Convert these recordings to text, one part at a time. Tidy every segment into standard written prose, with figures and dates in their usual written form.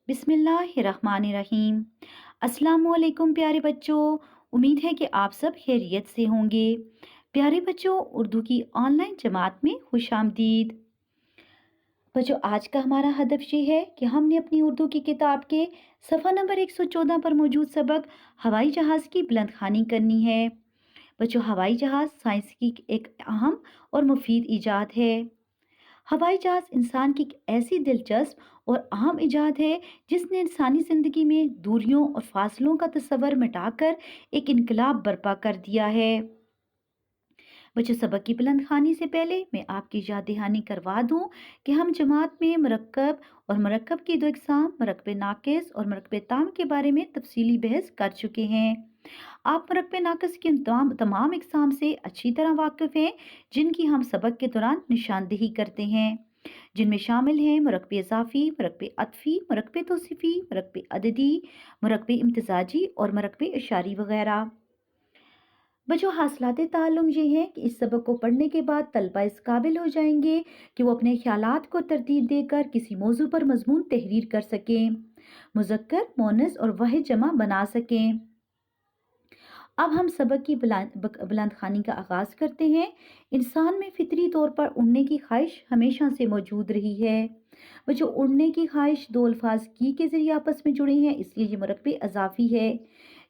बिस्मिल्लाहिर्रहमानिर्रहीम। अस्सलाम वालेकुम प्यारे बच्चों। उम्मीद है कि आप सब खैरियत से होंगे। प्यारे बच्चों, उर्दू की ऑनलाइन जमात में खुशामदीद। बच्चों, आज का हमारा हदफ ये है कि हमने अपनी उर्दू की किताब के सफ़ा नंबर 114 पर मौजूद सबक हवाई जहाज़ की बुलंदखानी करनी है। बच्चों, हवाई जहाज़ साइंस की एक अहम और मुफीद ईजाद है। हवाई जहाज़ इंसान की एक ऐसी दिलचस्प और अहम इजाद है जिसने इंसानी ज़िंदगी में दूरियों और फासलों का तस्वर मिटाकर एक इनकलाब बर्पा कर दिया है। बच्चों, सबक की बुलंद खानी से पहले मैं आपकी याद दहानी करवा दूं कि हम जमात में मरकब और मरकब की दो इकसाम मरकब नाकिस और मरकब ताम के बारे में तफसीली बहस कर चुके हैं। आप मरकब नाकिस की उन तमाम इकसाम से अच्छी तरह वाकिफ हैं जिनकी हम सबक के दौरान निशानदेही करते हैं, जिनमें शामिल हैं मरकब इजाफी, मरकब अतफी, मरकब तौसीफी, मरकब अददी, मरकब इम्तिजाजी और मरकब इशारी वगैरह। बच्चों, हासिलात ताल्लुम ये है कि इस सबक को पढ़ने के बाद तलबा इस काबिल हो जाएंगे कि वो अपने ख्यालात को तरतीब देकर किसी मौजू पर मजमून तहरीर कर सकें, मुज़क्कर, मोनस और वाहिद जमा बना सकें। अब हम सबक की बुलंद खानी का आगाज़ करते हैं। इंसान में फितरी तौर पर उड़ने की ख्वाहिश हमेशा से मौजूद रही है। बच्चों, उड़ने की ख्वाहिश दो अल्फाज की के ज़रिए आपस में जुड़े हैं, इसलिए ये मरकब अज़ाफ़ी है।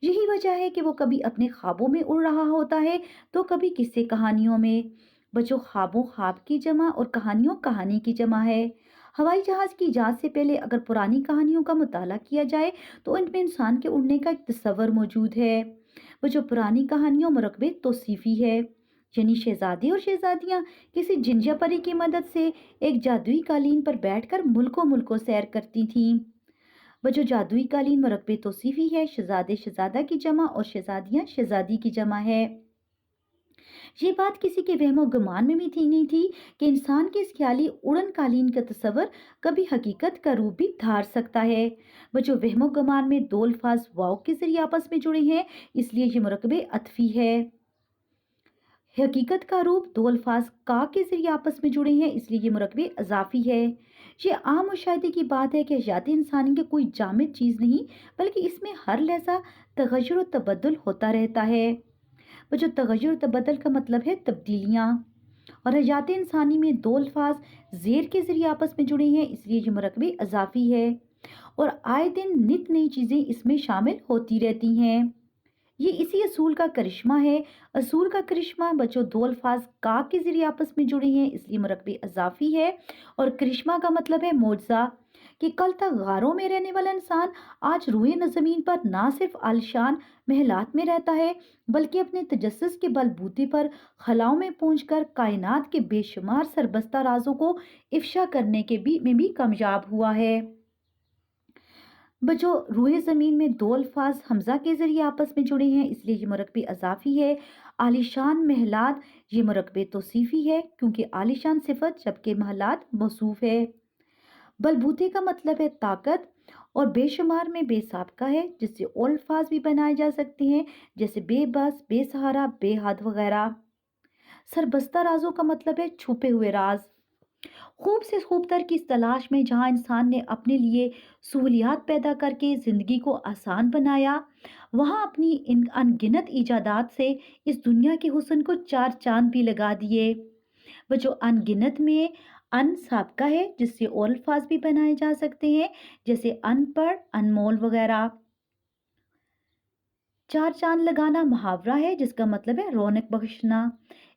यही वजह है कि वो कभी अपने ख्वाबों में उड़ रहा होता है तो कभी किस्से कहानियों में। बच्चों, ख्वाबों ख्वाब की जमा और कहानियों कहानी की जमा है। हवाई जहाज़ की इजाज़त से पहले अगर पुरानी कहानियों का मुताला किया जाए तो इनमें इंसान के उड़ने का एक तस्वर मौजूद है। वो जो पुरानी कहानियों मरकबे तौसीफी है, यानी शहजादे और शहजादियां किसी जिंजा परी की मदद से एक जादुई कालीन पर बैठकर मुल्कों मुल्कों सैर करती थीं। वह जो जादुई कालीन मरकबे तौसीफी है, शहजादे शहजादा की जमा और शहजादियां शहजादी की जमा है। ये बात किसी के वहमो गुमान में भी थी नहीं थी कि इंसान के इस ख्याली उड़न कालीन का तस्वर कभी हकीकत का रूप भी धार सकता है। वह जो वहमो गुमान में दो अल्फाज वाव के जरिए आपस में जुड़े हैं, इसलिए ये मरकबे अतफी है। हकीकत का रूप दो अल्फाज का के जरिए आपस में जुड़े हैं, इसलिए ये मरकबे अजाफी है। ये आम मुशाहिदे की बात है कि हयात इंसानी की कोई जामिद चीज़ नहीं, बल्कि इसमें हर लहजा तगय्युर और तबद्दुल होता रहता है। वो जो तगय्युर तबद्दुल का मतलब है तब्दीलियाँ, और हयात इंसानी में दो अल्फाज ज़ेर के जरिए आपस में जुड़े हैं, इसलिए ये मरकबे अजाफी है और आए दिन नित नई चीज़ें इसमें शामिल होती रहती हैं। ये इसी असूल का करिश्मा है। असूल का करिश्मा बच्चों दो अल्फाज का के जरिए आपस में जुड़े हैं, इसलिए मरकबे अजाफी है और करिश्मा का मतलब है मौजज़ा, कि कल तक गारों में रहने वाला इंसान आज रूए न ज़मीन पर ना सिर्फ आलिशान महलात में रहता है, बल्कि अपने तजस्सुस के बलबूते पर खलाओं में पहुंचकर कायनात के बेशुमार सरबस्ता राजों को इफ्शा करने के में भी कामयाब हुआ है। बच्चों, रूहे ज़मीन में दो अल्फाज हमज़ा के ज़रिए आपस में जुड़े हैं, इसलिए ये मरकबे अज़ाफ़ी है। आलिशान महलात, ये मरकबे तौसीफ़ी है क्योंकि आलिशान सिफत जबकि महलात मौसूफ़ है। बलबूते का मतलब है ताकत और बेशुमार में बेसाबका है, जिससे और अल्फाज भी बनाए जा सकते हैं जैसे बेबस, बेसहारा, बेहद वगैरह। सरबस्ता राजों का मतलब है छुपे हुए राज। खूब से खूबतर की इस तलाश में जहाँ इंसान ने अपने लिए सहूलियात पैदा करके ज़िंदगी को आसान बनाया, वहाँ अपनी इन अनगिनत ईजादात से इस दुनिया के हुस्न को चार चांद भी लगा दिए। वह जो अनगिनत में अन साबका है, जिससे और अल्फाज भी बनाए जा सकते हैं जैसे अनपढ़, अनमोल वगैरह। चार चांद लगाना मुहावरा है जिसका मतलब है रौनक बख्शना।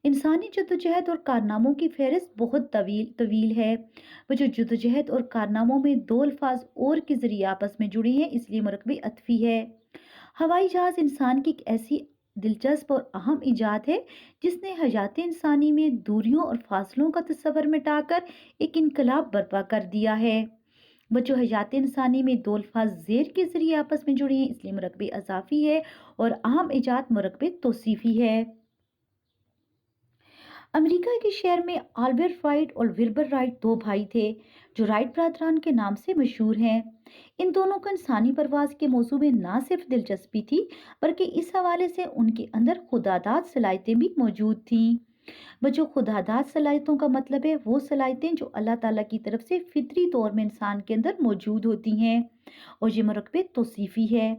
इंसानी जद्दोजहद और कारनामों की फहरिस्त बहुत तवील तवील है। वो जो जद्दोजहद और कारनामों में दो अल्फाज और के जरिए आपस में जुड़े हैं, इसलिए मरकबे अतफी है। हवाई जहाज इंसान की एक ऐसी दिलचस्प और अहम इजाद है जिसने हयात इंसानी में दूरियों और फासलों का तस्वर मिटाकर एक इनकलाब बर्पा कर दिया है। बच्चों, हयात इंसानी में दो अल्फाज ज़ेर के जरिए आपस में जुड़े हैं, इसलिए मरकबे अजाफी है और अहम इजाद मरकबे तौसीफी है। अमेरिका के शहर में आल्बर्ट राइट और विल्बर राइट दो भाई थे जो राइट ब्रादरान के नाम से मशहूर हैं। इन दोनों को इंसानी परवाज के मौजू में ना सिर्फ दिलचस्पी थी, बल्कि इस हवाले से उनके अंदर खुदादाद सलाहियतें भी मौजूद थीं। बच्चों, खुदादाद सलाहियतों का मतलब है वो सलाहियतें जो अल्लाह ताला की तरफ से फितरी तौर में इंसान के अंदर मौजूद होती हैं, और ये मरकबे तौसीफ़ी है।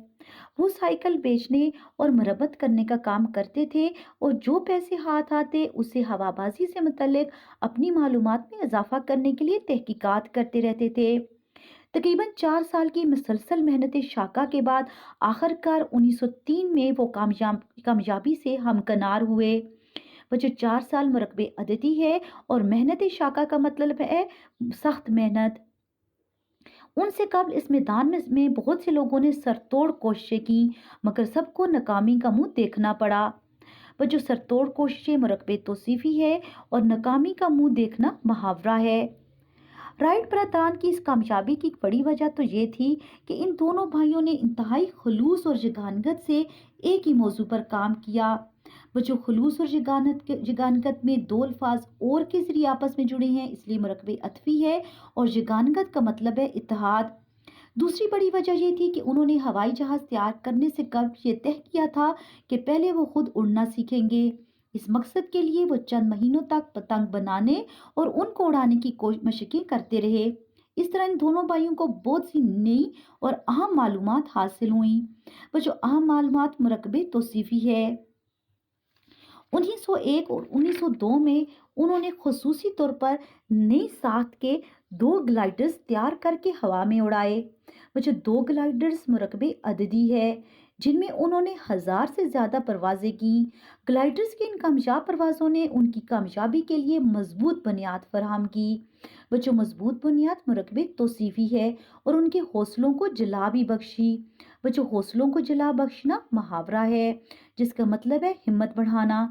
वो साइकिल बेचने और मरम्मत करने का काम करते थे, और जो पैसे हाथ आते उसे हवाबाजी से मुतल्लिक अपनी मालूमात में इजाफा करने के लिए तहकीकात करते रहते थे। तकरीबन 4 साल की मुसलसल मेहनत शाका के बाद आखिरकार 1903 में वो कामयाबी से हमकनार हुए। वो जो 4 साल मुरकबे अददी है, और मेहनत शाका का मतलब है सख्त मेहनत। उनसे कबल इस मैदान में बहुत से लोगों ने सरतोड़ कोशिशें की, मगर सबको नाकामी का मुंह देखना पड़ा। वो जो सरतोड़ कोशिशें मुरकबे तौसीफी है, और नाकामी का मुंह देखना मुहावरा है। राइट ब्रदरान की इस कामयाबी की एक बड़ी वजह तो ये थी कि इन दोनों भाइयों ने इंतहाई खलूस और जगानगत से एक ही मौजू पर काम किया। वो जो खलूस और जगानगत में दो अल्फाज और के जरिए आपस में जुड़े हैं, इसलिए मरकबे अतफी है, और जगानगत का मतलब है इत्तेहाद। दूसरी बड़ी वजह ये थी कि उन्होंने हवाई जहाज तैयार करने से कबल ये तय किया था कि पहले वो खुद उड़ना सीखेंगे। इस मकसद के लिए वो चंद महीनों तक पतंग बनाने और उनको उड़ाने की मशक़ें करते रहे। इस तरह इन दोनों भाइयों को बहुत सी नई और अहम मालूमात हासिल हुई। वो जो अहम मालूमात मुरकबे तौसीफ़ी है। 1901 और 1902 में उन्होंने खुसूसी तौर पर नई साख्त के 2 ग्लाइडर्स तैयार करके हवा में उड़ाए। वो जो 2 ग्लाइडर्स मुरकबे अददी है, जिनमें उन्होंने 1000 से ज़्यादा परवाज़ें की। ग्लाइडर्स की इन कामयाब परवाज़ों ने उनकी कामयाबी के लिए मजबूत बुनियाद फराहम की। वो जो मजबूत बुनियाद मुरकबे तौसीफ़ी है, और उनके हौसलों को जला भी बख्शी। वो जो हौसलों को जला बख्शना मुहावरा है, जिसका मतलब है हिम्मत बढ़ाना।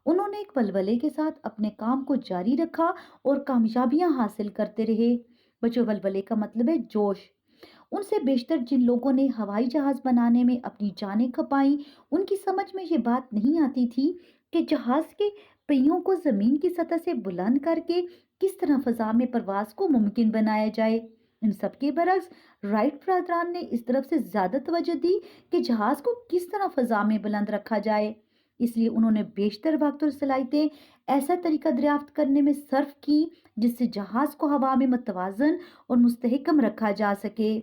उन्होंने एक वलवले के साथ अपने काम को जारी रखा और कामयाबियां हासिल करते रहे। बच्चों, वलवले का मतलब है जोश। उनसे बेशतर जिन लोगों ने हवाई जहाज बनाने में अपनी जानें खपाई, उनकी समझ में ये बात नहीं आती थी कि जहाज के पहियों को जमीन की सतह से बुलंद करके किस तरह फजा में परवाज को मुमकिन बनाया जाए। इन सब के बरक्स राइट ब्रदरान ने इस तरफ से ज्यादा तवज्जो दी कि जहाज को किस तरह फजा में बुलंद रखा जाए। इसलिए उन्होंने बेशतर वक्त और सलाहियतें ऐसा तरीका दरियाफ्त करने में सर्फ की जिससे जहाज को हवा में मुतवाजन और मुस्तहकम रखा जा सके।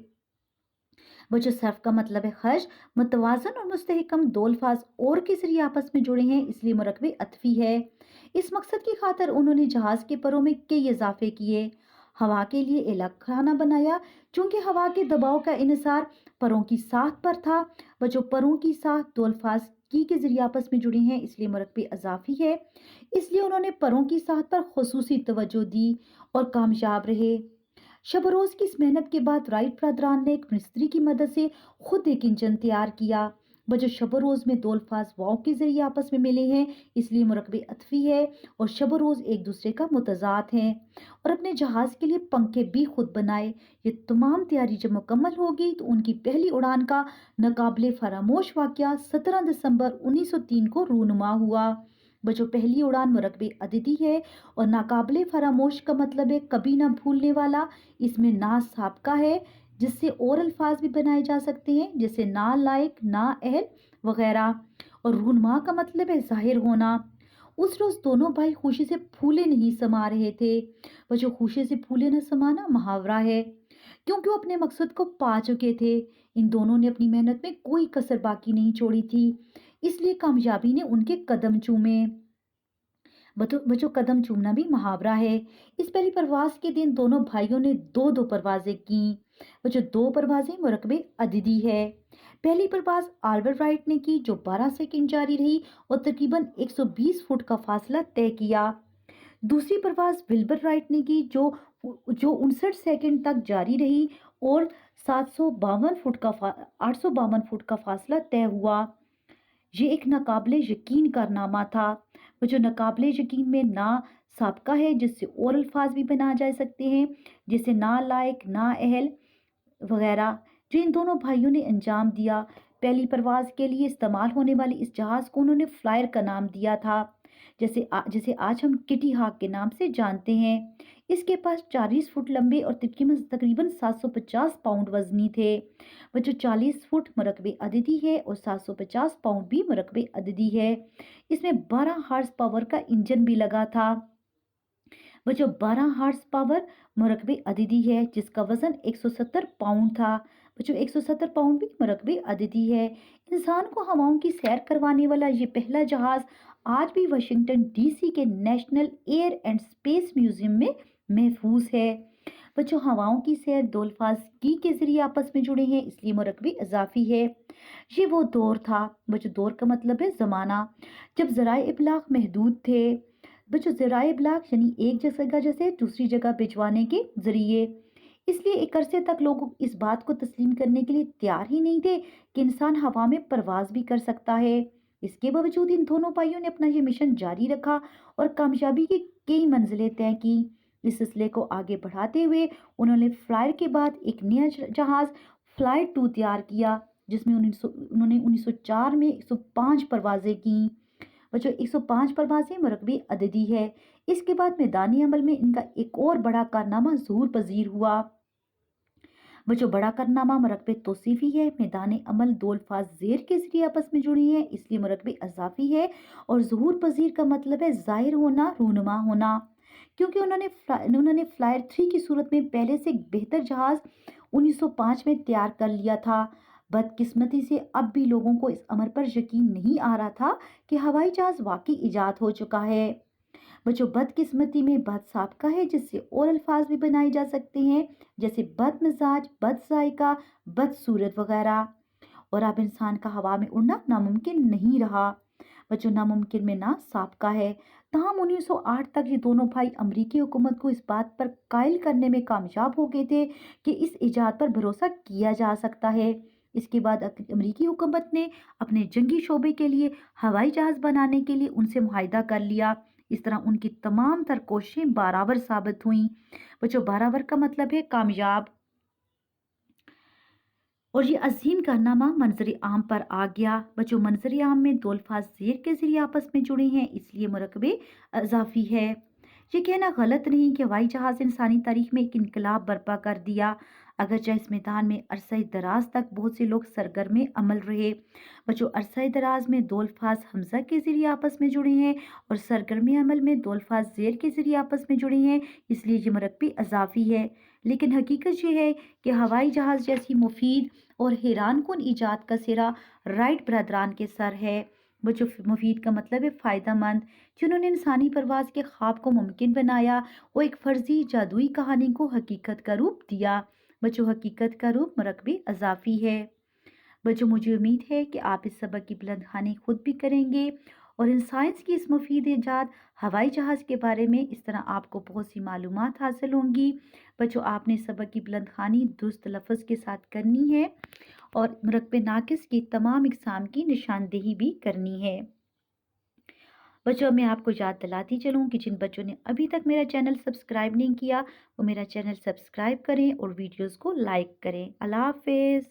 वो जो सर्फ का मतलब है खर्च, मुतवाजन और मुस्तहकम दो अल्फाज और के जरिए आपस में जुड़े हैं, इसलिए मुरकबे अतफी है। इस मकसद की खातिर उन्होंने जहाज के परों में कई इजाफे किए। हवा के लिए अलग खाना बनाया, चूंकि हवा के दबाव का इन्हिसार परों की साख पर था। वह जो परों की साख दो अल्फाज की के जरिए आपस में जुड़े हैं, इसलिए मुरकबे अजाफी है। इसलिए उन्होंने परों की साख पर खुसूसी तवज्जो दी और कामयाब रहे। शब रोज की इस मेहनत के बाद राइट ब्रदरान ने एक मिस्त्री की मदद से खुद एक इंजन तैयार किया। वह जो शब रोज में दो अल्फाज वाव के जरिए आपस में मिले हैं, इसलिए मुरकबे अतफी है, और शब रोज एक दूसरे का मुतजाद हैं। और अपने जहाज के लिए पंखे भी खुद बनाए। ये तमाम तैयारी जब मुकम्मल होगी तो उनकी पहली उड़ान का नाकाबिले फरामोश वाकया 17 दिसंबर 1903 को रूनुमा हुआ। वह जो पहली उड़ान मुरकबे अददी है, और नाकाबिले फरामोश का मतलब है कभी ना भूलने वाला। इसमें ना साबका है, जिससे और अल्फाज भी बनाए जा सकते हैं, जैसे ना लायक, ना अहल वगैरह। और रूनमा का मतलब है जाहिर होना। उस रोज दोनों भाई खुशी से फूले नहीं समा रहे थे। वह जो खुशी से फूले न समाना मुहावरा है, क्योंकि वो अपने मकसद को पा चुके थे। इन दोनों ने अपनी मेहनत में कोई कसर बाकी नहीं छोड़ी थी, इसलिए कामयाबी ने उनके कदम चूमे। बच्चों, कदम चूमना भी मुहावरा है। इस पहली परवाज के दिन दोनों भाइयों ने दो दो परवाजें की। बच्चों, दो परवाजें मुरकबे अददी है। पहली परवाज आल्बर्ट राइट ने की, जो 12 सेकंड जारी रही और तकरीबन 120 फुट का फासला तय किया। दूसरी परवाज विल्बर राइट ने की, जो 59 सेकंड तक जारी रही और 852 फुट का फासला तय हुआ। ये एक नाकाबिले यकीन कारनामा था। वो जो नाकाबिले यकीन में ना साबका है, जिससे और अल्फाज भी बना जा सकते हैं, जैसे ना लायक, ना अहल वगैरह, जो इन दोनों भाइयों ने अंजाम दिया। पहली परवाज के लिए इस्तेमाल होने वाले इस जहाज को उन्होंने फ्लायर का नाम दिया था, जिसे आज हम किटी हॉक के नाम से जानते हैं। इसके पास 40 फुट लंबे और तकरीबन 750 पाउंड वजनी थे। वह जो 40 फुट मरकबे अददी है और 750 पाउंड भी मरकबे अददी है। इसमें 12 हार्स पावर का इंजन भी लगा था। वह जो 12 हार्स पावर मरकबे अददी है, जिसका वजन 170 पाउंड था। वह जो 170 पाउंड भी मरकबे अददी है। इंसान को हवाओं की सैर करवाने वाला ये पहला जहाज आज भी वाशिंगटन डीसी के national air and space museum में महफूज है। वह जो हवाओं की सैर दो अल्फाज की के जरिए आपस में जुड़े हैं, इसलिए मरकबे इजाफी है। ये वो दौर था, वह जो दौर का मतलब है ज़माना, जब ज़राए इब्लाग महदूद थे। वह जो ज़राए इब्लाग यानी एक जगह से दूसरी जगह भिजवाने के ज़रिए। इसलिए एक अरसे तक लोग इस बात को तस्लीम करने के लिए तैयार ही नहीं थे कि इंसान हवा में परवाज भी कर सकता है। इसके बावजूद इन दोनों भाइयों ने अपना ये मिशन जारी रखा और कामयाबी की कई मंजिलें तय की। इस सिलसिले को आगे बढ़ाते हुए उन्होंने फ्लायर के बाद एक नया जहाज फ्लायर 2 तैयार किया, जिसमें उन्होंने 1904 में 105 परवाजें की। वह जो 105 परवाजें मरकबे अददी है। इसके बाद मैदानी अमल में इनका एक और बड़ा कारनामा ज़हूर पजीर हुआ। वह जो बड़ा कारनामा मरकबे तौसीफी है। मैदान अमल दो अल्फाज ज़ेर के जरिए आपस में जुड़ी है, इसलिए मरकबे अजाफी है। और ज़हूर पजीर का मतलब है ज़ाहिर होना, रूनुमा होना। क्योंकि उन्होंने फ्लायर 3 की सूरत में पहले से एक बेहतर जहाज 1905 में तैयार कर लिया था। बदकिस्मती से अब भी लोगों को इस अमर पर यकीन नहीं आ रहा था कि हवाई जहाज वाकई ईजाद हो चुका है। वह जो बदकिस्मती में बद साबका है, जिससे और अल्फाज भी बनाए जा सकते हैं, जैसे बद मिजाज, बद जायका, बदसूरत वगैरह। और अब इंसान का हवा में उड़ना नामुमकिन नहीं रहा। वह जो नामुमकिन में ना साबका है। तमाम 1908 तक ये दोनों भाई अमरीकी हुकूमत को इस बात पर कायल करने में कामयाब हो गए थे कि इस इजाद पर भरोसा किया जा सकता है। इसके बाद अमरीकी हुकूमत ने अपने जंगी शोबे के लिए हवाई जहाज बनाने के लिए उनसे मुआहिदा कर लिया। इस तरह उनकी तमाम तर कोशिशें बाराबर साबित हुई। वो जो बाराबर का मतलब है कामयाब। और ये अजीम कारनामा मंजर आम पर आ गया। वह जो मंजर आम में दो अल्फाज ज़ेर के जरिए आपस में जुड़े हैं, इसलिए मरकबे इजाफी है। ये कहना गलत नहीं कि हवाई जहाज़ इंसानी तारीख में एक इनकलाब बर्पा कर दिया। अगरचे इस मैदान में अरसा दराज तक बहुत से लोग सरगर्म अमल रहे। वह जो अरसा दराज में दो अल्फाज हमजा के जरिए आपस में जुड़े हैं और सरगर्म अमल में दो अल्फाज ज़ेर के जरिए आपस में जुड़े हैं, इसलिए ये मरकबे इजाफी है। लेकिन हकीकत ये है कि हवाई जहाज़ जैसी मुफीद और हैरानकुन ईजाद का सिरा राइट बरदरान के सर है। वो जो मुफीद का मतलब है फ़ायदेमंद, जिन्होंने इंसानी परवाज़ के ख्वाब को मुमकिन बनाया। वो एक फ़र्ज़ी जादुई कहानी को हकीकत का रूप दिया। वो जो हकीकत का रूप मरकबे इजाफी है। वो जो मुझे उम्मीद है कि आप इस सबक की बुलंदखानी खुद भी करेंगे और इन साइंस की इस मुफीद ईजाद हवाई जहाज़ के बारे में इस तरह आपको बहुत सी मालूमात हासिल होंगी। बच्चों, आपने सबक की बुलंदखानी दुरुस्त लफ्ज़ के साथ करनी है और मरकबे नाकिस की तमाम इकसाम की निशानदेही भी करनी है। बच्चों, मैं आपको याद दिलाती चलूँ कि जिन बच्चों ने अभी तक मेरा चैनल सब्सक्राइब नहीं किया, वो मेरा चैनल सब्सक्राइब करें और वीडियोज़ को लाइक करें। अल्लाह हाफ़िज़।